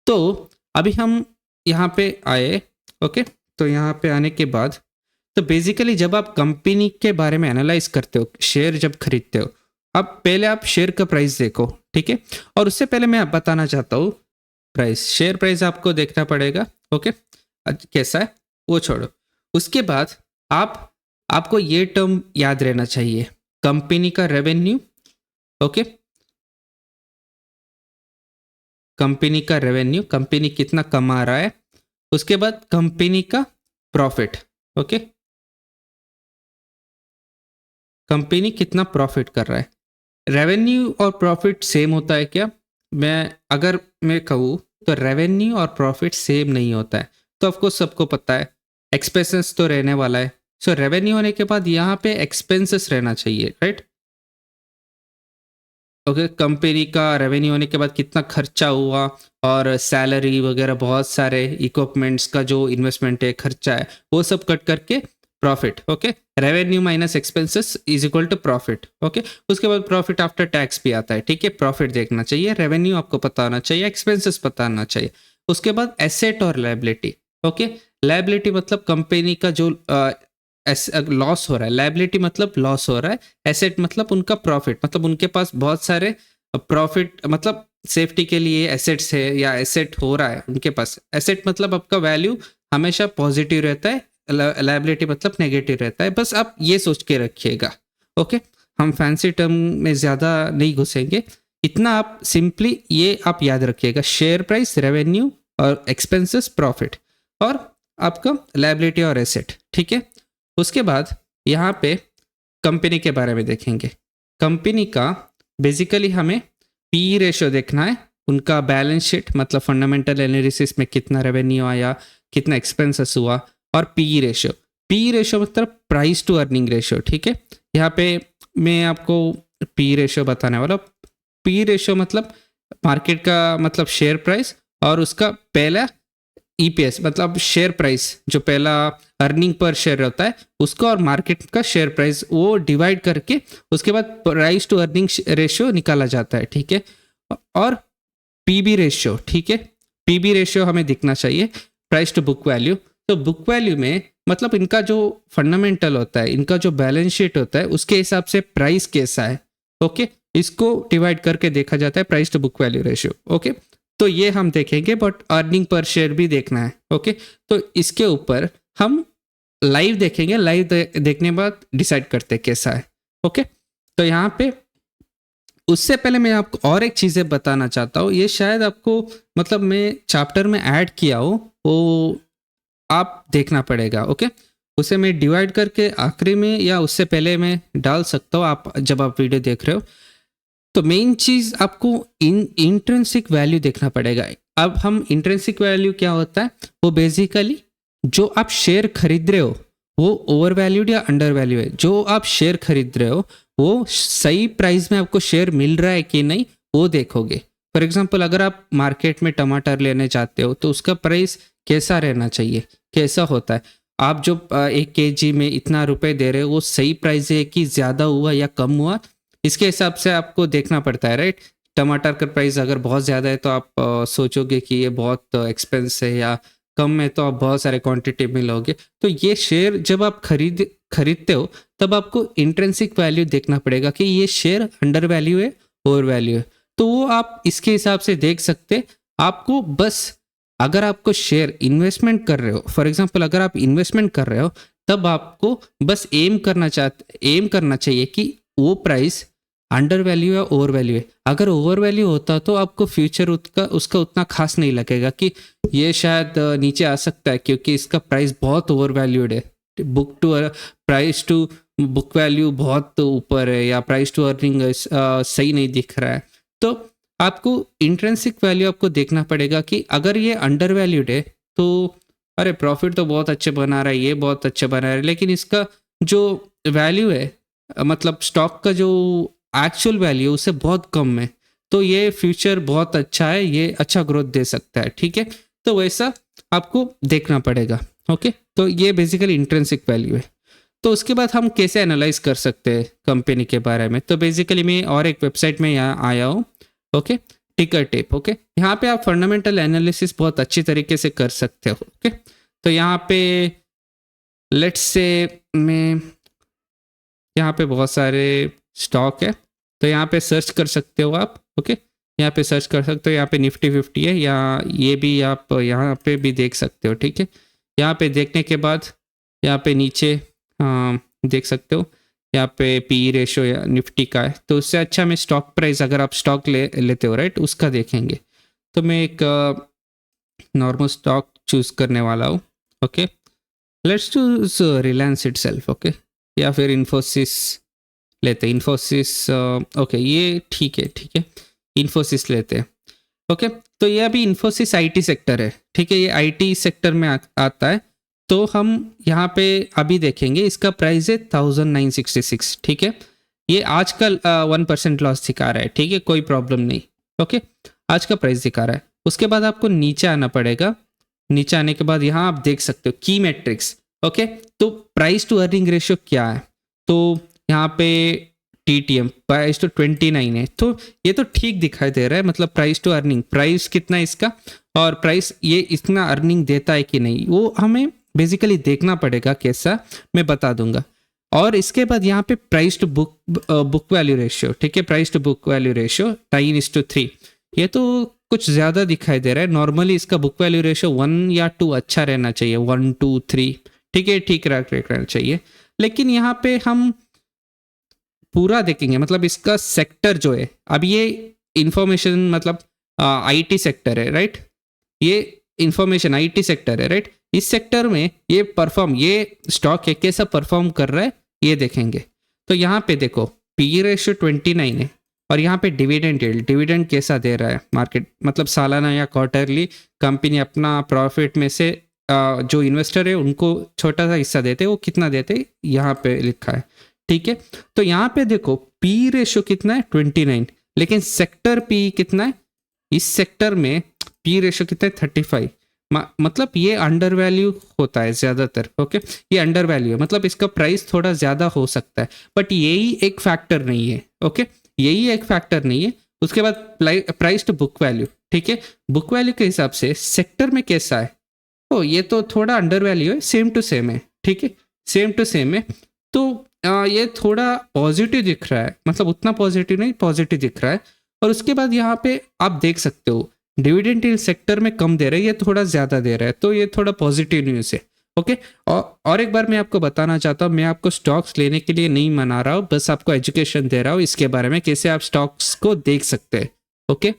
तो अभी हम यहाँ पे आए, ओके। तो यहाँ पे आने के बाद तो बेसिकली जब आप कंपनी के बारे में एनालाइज करते हो, शेयर जब खरीदते हो, अब पहले आप शेयर का प्राइस देखो, ठीक है। और उससे पहले मैं बताना चाहता हूँ प्राइस, शेयर प्राइस आपको देखना पड़ेगा, ओके। कैसा है वो छोड़ो। उसके बाद आपको ये टर्म याद रहना चाहिए, कंपनी का रेवेन्यू, ओके। कंपनी का रेवेन्यू, कंपनी कितना कमा रहा है। उसके बाद कंपनी का प्रॉफिट, ओके। कंपनी कितना प्रॉफिट कर रहा है। रेवेन्यू और प्रॉफिट सेम होता है क्या? अगर मैं कहूँ तो रेवेन्यू और प्रॉफिट सेम नहीं होता है। तो ऑफकोर्स सबको पता है एक्सपेंसेस तो रहने वाला है। सो रेवेन्यू होने के बाद यहाँ पे एक्सपेंसेस रहना चाहिए, राइट। ओके, कंपनी का रेवेन्यू होने के बाद कितना खर्चा हुआ और सैलरी वगैरह बहुत सारे इक्विपमेंट्स का जो इन्वेस्टमेंट है, खर्चा है, वो सब कट करके profit, okay. Revenue minus expenses is equal to profit, okay. उसके बाद प्रॉफिट आफ्टर टैक्स भी आता है, ठीक है। प्रॉफिट देखना चाहिए, रेवेन्यू आपको पता होना चाहिए, एक्सपेंसेस पता होना चाहिए। उसके बाद एसेट और लायबिलिटी, ओके। लायबिलिटी मतलब कंपनी का जो लॉस हो रहा है, लायबिलिटी मतलब लॉस हो रहा है, एसेट मतलब उनका प्रॉफिट, मतलब उनके पास बहुत सारे प्रॉफिट, मतलब सेफ्टी के लिए एसेट्स है या एसेट हो रहा है उनके पास। एसेट मतलब आपका वैल्यू हमेशा पॉजिटिव रहता है, लायबिलिटी मतलब नेगेटिव रहता है। बस आप ये सोच के रखिएगा, ओके। हम फैंसी टर्म में ज़्यादा नहीं घुसेंगे, इतना आप सिंपली ये आप याद रखिएगा, शेयर प्राइस, रेवेन्यू और एक्सपेंसेस, प्रॉफिट और आपका लायबिलिटी और एसेट, ठीक है। उसके बाद यहाँ पे कंपनी के बारे में देखेंगे। कंपनी का बेसिकली हमें पी रेशो देखना है, उनका बैलेंस शीट मतलब फंडामेंटल एनालिसिस में कितना रेवेन्यू आया, कितना एक्सपेंसेस हुआ, और पी रेशो मतलब प्राइस टू अर्निंग रेशो, ठीक है। यहाँ पे मैं आपको पी रेशो बताने वाला। पी रेशो मतलब मार्केट का मतलब शेयर प्राइस और उसका पहला ईपीएस मतलब शेयर प्राइस, जो पहला अर्निंग पर शेयर होता है उसको, और मार्केट का शेयर प्राइस, वो डिवाइड करके उसके बाद प्राइस टू अर्निंग रेशियो निकाला जाता है, ठीक है। और पीबी रेशियो, ठीक है। पीबी रेशियो हमें दिखना चाहिए, प्राइस टू बुक वैल्यू। तो बुक वैल्यू में मतलब इनका जो फंडामेंटल होता है, इनका जो बैलेंस शीट होता है, उसके हिसाब से प्राइस कैसा है, ओके। इसको डिवाइड करके देखा जाता है price to book value ratio, okay. तो ये हम देखेंगे, बट अर्निंग पर शेयर भी देखना है, ओके। तो इसके ऊपर हम लाइव देखेंगे, लाइव देखने के बाद डिसाइड करते हैं कैसा है, ओके। तो यहाँ पे उससे पहले मैं आपको और एक चीज़ें बताना चाहता हूँ, ये शायद आपको मतलब मैं चैप्टर में ऐड किया हो, वो आप देखना पड़ेगा, ओके। उसे मैं डिवाइड करके आखिरी में या उससे पहले मैं डाल सकता हूँ, आप जब आप वीडियो देख रहे हो। तो मेन चीज़ आपको इंट्रिंसिक वैल्यू देखना पड़ेगा। अब हम इंट्रिंसिक वैल्यू क्या होता है, वो बेसिकली जो आप शेयर खरीद रहे हो वो ओवर वैल्यूड या अंडर वैल्यू है। जो आप शेयर खरीद रहे हो वो सही प्राइस में आपको शेयर मिल रहा है कि नहीं, वो देखोगे। फॉर एग्जांपल अगर आप मार्केट में टमाटर लेने जाते हो तो उसका प्राइस कैसा रहना चाहिए, कैसा होता है। आप जो 1 kg में इतना रुपए दे रहे हो, वो सही प्राइस है कि ज़्यादा हुआ या कम हुआ, इसके हिसाब से आपको देखना पड़ता है, राइट। टमाटर का प्राइस अगर बहुत ज़्यादा है तो आप सोचोगे कि ये बहुत एक्सपेंस है, या कम है तो आप बहुत सारे क्वांटिटी में लोगे। तो ये शेयर जब आप खरीदते हो तब आपको इंट्रिंसिक वैल्यू देखना पड़ेगा कि ये शेयर अंडर वैल्यू है, ओवर वैल्यू है। तो वो आप इसके हिसाब से देख सकते। आपको बस अगर आपको शेयर इन्वेस्टमेंट कर रहे हो, फॉर एग्जांपल अगर आप इन्वेस्टमेंट कर रहे हो, तब आपको बस एम करना चाहिए कि वो प्राइस अंडर वैल्यू या ओवर वैल्यू है। अगर ओवर वैल्यू होता तो आपको फ्यूचर उसका उतना खास नहीं लगेगा कि ये शायद नीचे आ सकता है क्योंकि इसका प्राइस बहुत ओवर वैल्यूड है, book to price to book value बहुत ऊपर है, या प्राइस टू अर्निंग सही नहीं दिख रहा है। तो आपको इंट्रिंसिक वैल्यू आपको देखना पड़ेगा कि अगर ये अंडर वैल्यूड है तो अरे प्रॉफिट तो बहुत अच्छे बना रहा है, ये बहुत अच्छा बना रहा है, लेकिन इसका जो वैल्यू है मतलब स्टॉक का जो एक्चुअल वैल्यू उससे बहुत कम है, तो ये फ्यूचर बहुत अच्छा है, ये अच्छा ग्रोथ दे सकता है, ठीक है। तो वैसा आपको देखना पड़ेगा, ओके। तो ये बेसिकली इंट्रिंसिक वैल्यू है। तो उसके बाद हम कैसे एनालाइज कर सकते हैं कंपनी के बारे में, तो बेसिकली मैं और एक वेबसाइट में यहाँ आया हूँ, ओके। टिकर टेप। ओके, यहाँ पे आप फंडामेंटल एनालिसिस बहुत अच्छी तरीके से कर सकते हो। ओके, तो यहाँ पे लेट्स से मैं यहाँ पे बहुत सारे स्टॉक है, तो यहाँ पे सर्च कर सकते हो आप। ओके, यहाँ पे सर्च कर सकते हो, यहाँ पे निफ्टी 50 है, या ये भी आप यहाँ पे भी देख सकते हो। ठीक है, यहाँ पे देखने के बाद यहाँ पे नीचे देख सकते हो, यहाँ पे पी रेशो या निफ्टी का है, तो उससे अच्छा मैं स्टॉक प्राइस, अगर आप स्टॉक लेते हो राइट, उसका देखेंगे। तो मैं एक नॉर्मल स्टॉक चूज करने वाला हूँ। Okay, let's choose Reliance itself. Okay, या फिर इन्फोसिस लेते हैं। इन्फोसिस ओके, ये ठीक है, इन्फोसिस लेते हैं। ओके, तो ये अभी इन्फोसिस आईटी सेक्टर है। ठीक है, ये आईटी सेक्टर में आता है। तो हम यहाँ पे अभी देखेंगे, इसका प्राइस है 1966। ठीक है, ये आजकल 1% लॉस दिखा रहा है। ठीक है, कोई प्रॉब्लम नहीं। ओके, आज का प्राइस दिखा रहा है। उसके बाद आपको नीचे आना पड़ेगा। नीचे आने के बाद यहाँ आप देख सकते हो की मैट्रिक्स। ओके, तो प्राइस टू अर्निंग रेशियो क्या है, तो यहाँ पे TTM प्राइस टू 29 है, तो ये तो ठीक दिखाई दे रहा है। मतलब प्राइस टू अर्निंग, प्राइस कितना है इसका, और प्राइस ये इतना अर्निंग देता है कि नहीं, वो हमें बेसिकली देखना पड़ेगा। कैसा, मैं बता दूंगा। और इसके बाद यहाँ पे price to book value ratio. ठीक है, price to book value ratio 9:3, ये तो कुछ ज़्यादा दिखाई दे रहा है। नॉर्मली इसका बुक वैल्यू रेशियो 1 या 2 अच्छा रहना चाहिए, 1, 2, 3। ठीक है, ठीक रहना चाहिए। लेकिन यहाँ पे हम पूरा देखेंगे, मतलब इसका सेक्टर जो है, अब ये इंफॉर्मेशन मतलब आईटी सेक्टर है राइट, ये इंफॉर्मेशन आईटी सेक्टर है राइट। इस सेक्टर में ये स्टॉक है कैसा परफॉर्म कर रहा है, ये देखेंगे। तो यहाँ पे देखो पी रेशियो 29 है, और यहाँ पे डिविडेंड कैसा दे रहा है मार्केट, मतलब सालाना या क्वार्टरली कंपनी अपना प्रॉफिट में से जो इन्वेस्टर है उनको छोटा सा हिस्सा देते हैं, वो कितना देते हैं यहाँ पे लिखा है। ठीक है, तो यहाँ पे देखो पी रेशियो कितना है 29, लेकिन सेक्टर पी कितना है, इस सेक्टर में पी रेशियो कितना है 35। मतलब ये अंडर वैल्यू होता है ज़्यादातर। ओके, ये अंडर वैल्यू है, मतलब इसका प्राइस थोड़ा ज़्यादा हो सकता है, बट यही एक फैक्टर नहीं है। ओके, यही एक फैक्टर नहीं है। उसके बाद प्राइस टू बुक वैल्यू। ठीक है, बुक वैल्यू के हिसाब से सेक्टर में कैसा है, ओ ये तो थोड़ा अंडर वैल्यू है, सेम टू सेम है। ठीक है, सेम टू सेम है, तो ये थोड़ा पॉजिटिव दिख रहा है, मतलब उतना पॉजिटिव नहीं, पॉजिटिव दिख रहा है। और उसके बाद यहाँ पे आप देख सकते हो डिविडेंड इन सेक्टर में कम दे रहा है, ये थोड़ा ज़्यादा दे रहा है, तो ये थोड़ा पॉजिटिव न्यूज़ है। ओके, और एक बार मैं आपको बताना चाहता हूँ, मैं आपको स्टॉक्स लेने के लिए नहीं मना रहा हूँ, बस आपको एजुकेशन दे रहा हूँ इसके बारे में, कैसे आप स्टॉक्स को देख सकते हैं। ओके।